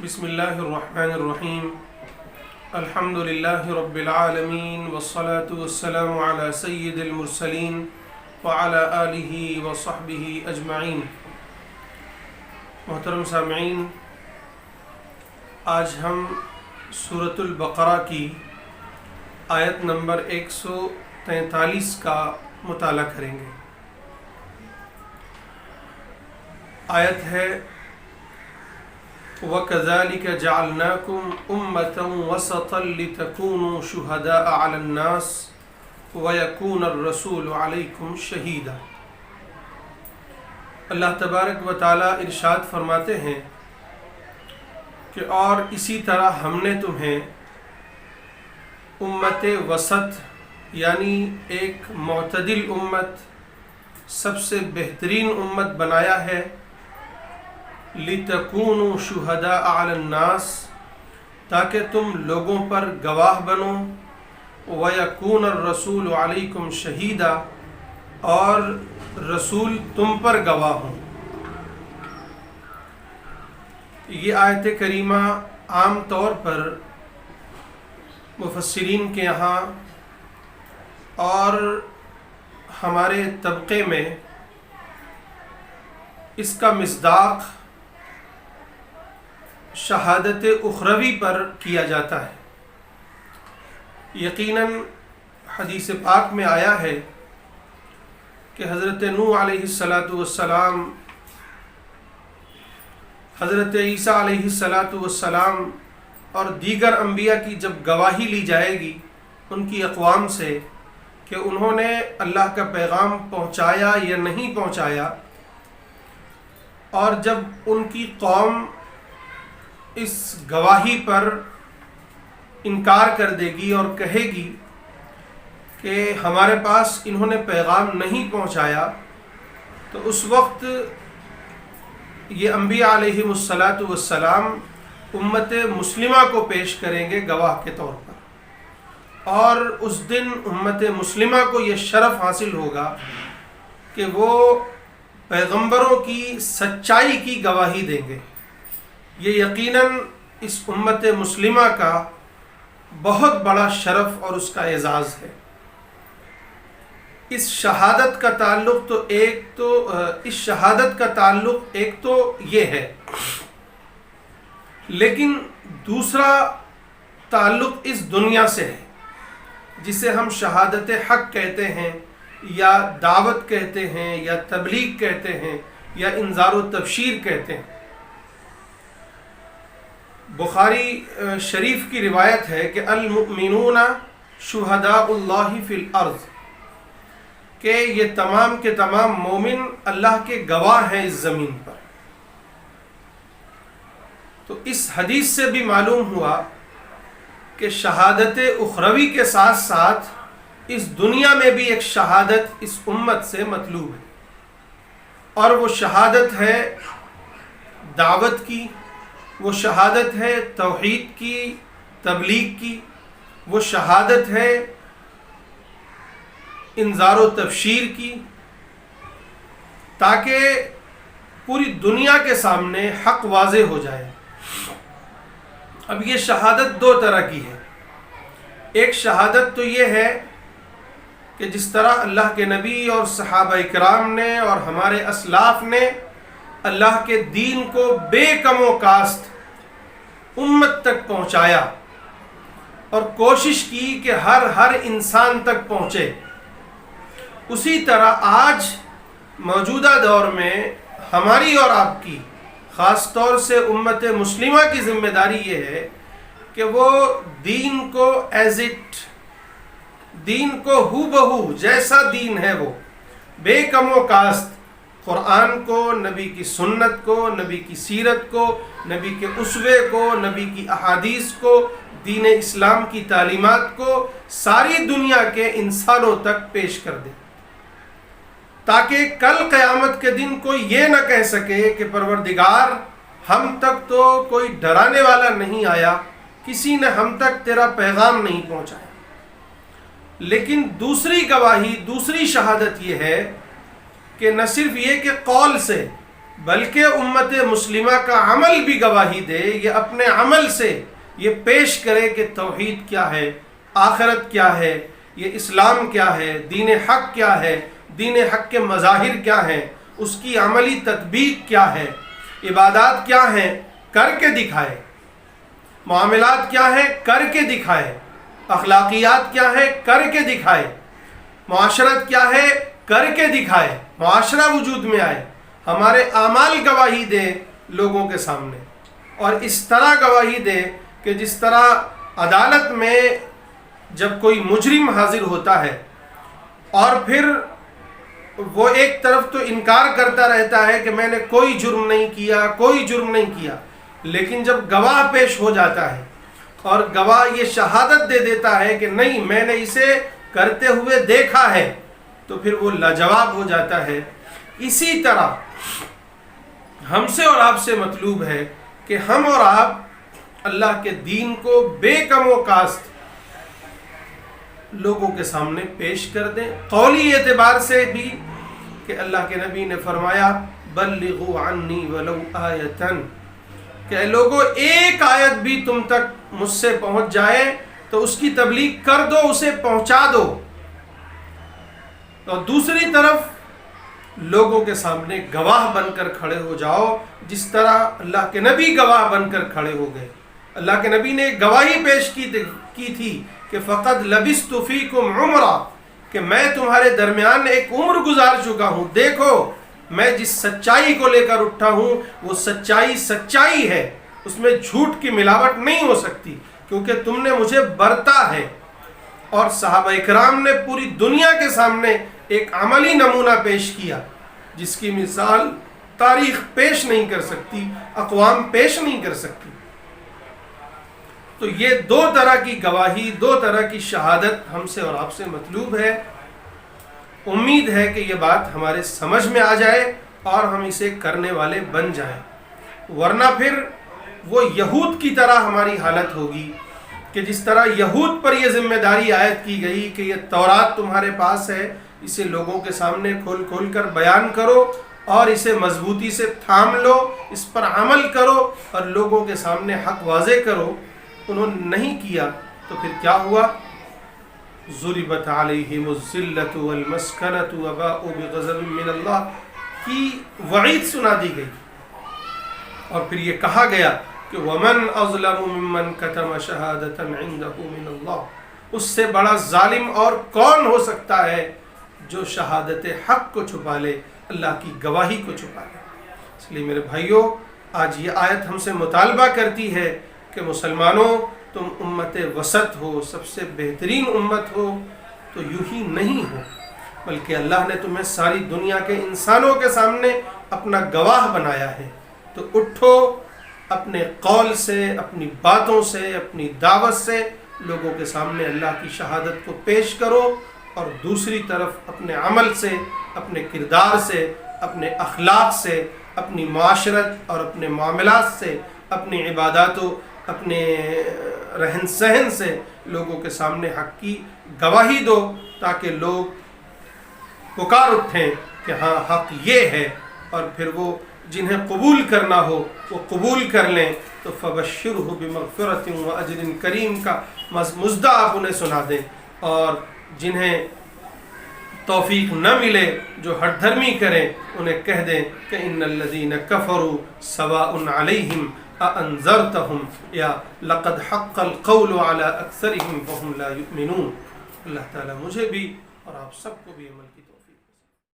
بسم اللہ الرحمن الرحیم الحمد للہ رب العالمین والصلاة والسلام علی سید المرسلین وعلی آلہ وصحبہ اجمعین۔ محترم سامعین، آج ہم سورۃ البقرہ کی آیت نمبر 143 کا مطالعہ کریں گے۔ آیت ہے وَكَذَلِكَ جَعَلْنَاكُمْ أُمَّةً وَسَطًا لِتَكُونُوا شُهَدَاءَ عَلَى النَّاسِ وَيَكُونَ الرَّسُولُ عَلَيْكُمْ شَهِيدًا۔ اللہ تبارک و تعالی ارشاد فرماتے ہیں کہ اور اسی طرح ہم نے تمہیں امت وسط یعنی ایک معتدل امت، سب سے بہترین امت بنایا ہے، لِتَكُونُوا شُهَدَاءَ عَلَى النَّاسِ تاکہ تم لوگوں پر گواہ بنو، وَيَكُونَ الرَّسُولُ عَلَيْكُمْ شَهِيدًا اور رسول تم پر گواہ ہوں۔ یہ آیت کریمہ عام طور پر مفسرین کے یہاں اور ہمارے طبقے میں اس کا مصداق شہادت اخروی پر کیا جاتا ہے۔ یقیناً حدیث پاک میں آیا ہے کہ حضرت نوح علیہ السلام، حضرت عیسیٰ علیہ السلام اور دیگر انبیاء کی جب گواہی لی جائے گی ان کی اقوام سے کہ انہوں نے اللہ کا پیغام پہنچایا یا نہیں پہنچایا، اور جب ان کی قوم اس گواہی پر انکار کر دے گی اور کہے گی کہ ہمارے پاس انہوں نے پیغام نہیں پہنچایا، تو اس وقت یہ انبیاء علیہم السلام امت مسلمہ کو پیش کریں گے گواہ کے طور پر، اور اس دن امت مسلمہ کو یہ شرف حاصل ہوگا کہ وہ پیغمبروں کی سچائی کی گواہی دیں گے۔ یہ یقیناً اس امت مسلمہ کا بہت بڑا شرف اور اس کا اعزاز ہے۔ اس شہادت کا تعلق ایک تو یہ ہے، لیکن دوسرا تعلق اس دنیا سے ہے، جسے ہم شہادت حق کہتے ہیں یا دعوت کہتے ہیں یا تبلیغ کہتے ہیں یا انذار و تبشیر کہتے ہیں۔ بخاری شریف کی روایت ہے کہ المؤمنون شہداء اللہ فی الارض، کہ یہ تمام کے تمام مومن اللہ کے گواہ ہیں اس زمین پر۔ تو اس حدیث سے بھی معلوم ہوا کہ شہادت اخروی کے ساتھ ساتھ اس دنیا میں بھی ایک شہادت اس امت سے مطلوب ہے، اور وہ شہادت ہے دعوت کی، وہ شہادت ہے توحید کی، تبلیغ کی، وہ شہادت ہے انذار و تبشیر کی، تاکہ پوری دنیا کے سامنے حق واضح ہو جائے۔ اب یہ شہادت دو طرح کی ہے۔ ایک شہادت تو یہ ہے کہ جس طرح اللہ کے نبی اور صحابہ کرام نے اور ہمارے اسلاف نے اللہ کے دین کو بے کم و کاست امت تک پہنچایا اور کوشش کی کہ ہر انسان تک پہنچے، اسی طرح آج موجودہ دور میں ہماری اور آپ کی، خاص طور سے امت مسلمہ کی ذمہ داری یہ ہے کہ وہ دین کو ہو بہو جیسا دین ہے وہ بے کم و کاست قرآن کو، نبی کی سنت کو، نبی کی سیرت کو، نبی کے اسوے کو، نبی کی احادیث کو، دین اسلام کی تعلیمات کو ساری دنیا کے انسانوں تک پیش کر دے، تاکہ کل قیامت کے دن کوئی یہ نہ کہہ سکے کہ پروردگار ہم تک تو کوئی ڈرانے والا نہیں آیا، کسی نے ہم تک تیرا پیغام نہیں پہنچایا۔ لیکن دوسری گواہی، دوسری شہادت یہ ہے کہ نہ صرف یہ کہ قول سے بلکہ امت مسلمہ کا عمل بھی گواہی دے، یہ اپنے عمل سے یہ پیش کرے کہ توحید کیا ہے، آخرت کیا ہے، یہ اسلام کیا ہے، دین حق کیا ہے، دین حق کے مظاہر کیا ہیں، اس کی عملی تطبیق کیا ہے، عبادات کیا ہیں، کر کے دکھائے، معاملات کیا ہیں، کر کے دکھائے، اخلاقیات کیا ہے، کر کے دکھائے، معاشرت کیا ہے، کر کے دکھائے، معاشرہ وجود میں آئے، ہمارے اعمال گواہی دے لوگوں کے سامنے، اور اس طرح گواہی دے کہ جس طرح عدالت میں جب کوئی مجرم حاضر ہوتا ہے اور پھر وہ ایک طرف تو انکار کرتا رہتا ہے کہ میں نے کوئی جرم نہیں کیا، کوئی جرم نہیں کیا، لیکن جب گواہ پیش ہو جاتا ہے اور گواہ یہ شہادت دے دیتا ہے کہ نہیں میں نے اسے کرتے ہوئے دیکھا ہے، تو پھر وہ لاجواب ہو جاتا ہے۔ اسی طرح ہم سے اور آپ سے مطلوب ہے کہ ہم اور آپ اللہ کے دین کو بے کم و کاست لوگوں کے سامنے پیش کر دیں، قولی اعتبار سے بھی کہ اللہ کے نبی نے فرمایا بلغوا عنی ولو آیۃ، کہ اے لوگوں ایک آیت بھی تم تک مجھ سے پہنچ جائے تو اس کی تبلیغ کر دو، اسے پہنچا دو۔ اور دوسری طرف لوگوں کے سامنے گواہ بن کر کھڑے ہو جاؤ، جس طرح اللہ کے نبی گواہ بن کر کھڑے ہو گئے۔ اللہ کے نبی نے گواہی پیش کی تھی کہ فقد لبثت فیکم عمرا، کہ میں تمہارے درمیان ایک عمر گزار چکا ہوں، دیکھو میں جس سچائی کو لے کر اٹھا ہوں وہ سچائی سچائی ہے، اس میں جھوٹ کی ملاوٹ نہیں ہو سکتی، کیونکہ تم نے مجھے برتا ہے۔ اور صحابہ اکرام نے پوری دنیا کے سامنے ایک عملی نمونہ پیش کیا جس کی مثال تاریخ پیش نہیں کر سکتی، اقوام پیش نہیں کر سکتی۔ تو یہ دو طرح کی گواہی، دو طرح کی شہادت ہم سے اور آپ سے مطلوب ہے۔ امید ہے کہ یہ بات ہمارے سمجھ میں آ جائے اور ہم اسے کرنے والے بن جائیں، ورنہ پھر وہ یہود کی طرح ہماری حالت ہوگی کہ جس طرح یہود پر یہ ذمہ داری عائد کی گئی کہ یہ تورات تمہارے پاس ہے، اسے لوگوں کے سامنے کھول کھول کر بیان کرو اور اسے مضبوطی سے تھام لو، اس پر عمل کرو اور لوگوں کے سامنے حق واضح کرو۔ انہوں نے نہیں کیا تو پھر کیا ہوا؟ ضربت علیہم الذلۃ والمسکنۃ وباءوا بغضب من اللہ کی وعید سنا دی گئی، اور پھر یہ کہا گیا کہ ومن اظلم ممن کتم شہادۃ عندہ من اللہ، اس سے بڑا ظالم اور کون ہو سکتا ہے جو شہادت حق کو چھپا لے، اللہ کی گواہی کو چھپا لے۔ اس لیے میرے بھائیوں، آج یہ آیت ہم سے مطالبہ کرتی ہے کہ مسلمانوں تم امت وسط ہو، سب سے بہترین امت ہو، تو یوں ہی نہیں ہو، بلکہ اللہ نے تمہیں ساری دنیا کے انسانوں کے سامنے اپنا گواہ بنایا ہے۔ تو اٹھو، اپنے قول سے، اپنی باتوں سے، اپنی دعوت سے لوگوں کے سامنے اللہ کی شہادت کو پیش کرو، اور دوسری طرف اپنے عمل سے، اپنے کردار سے، اپنے اخلاق سے، اپنی معاشرت اور اپنے معاملات سے، اپنی عبادات و اپنے رہن سہن سے لوگوں کے سامنے حق کی گواہی دو، تاکہ لوگ پکار اٹھیں کہ ہاں حق یہ ہے، اور پھر وہ جنہیں قبول کرنا ہو وہ قبول کر لیں۔ تو فبشرہ بمغفرۃ واجر کریم کا مزدہ آپ انہیں سنا دیں، اور جنہیں توفیق نہ ملے، جو ہٹ دھرمی کریں، انہیں کہہ دیں کہ ان الذین کفروا سواء علیہم اانذرتہم یا لقد حق القول علی اکثرہم فہم لا یؤمنون۔ اللہ تعالیٰ مجھے بھی اور آپ سب کو بھی عمل کی توفیق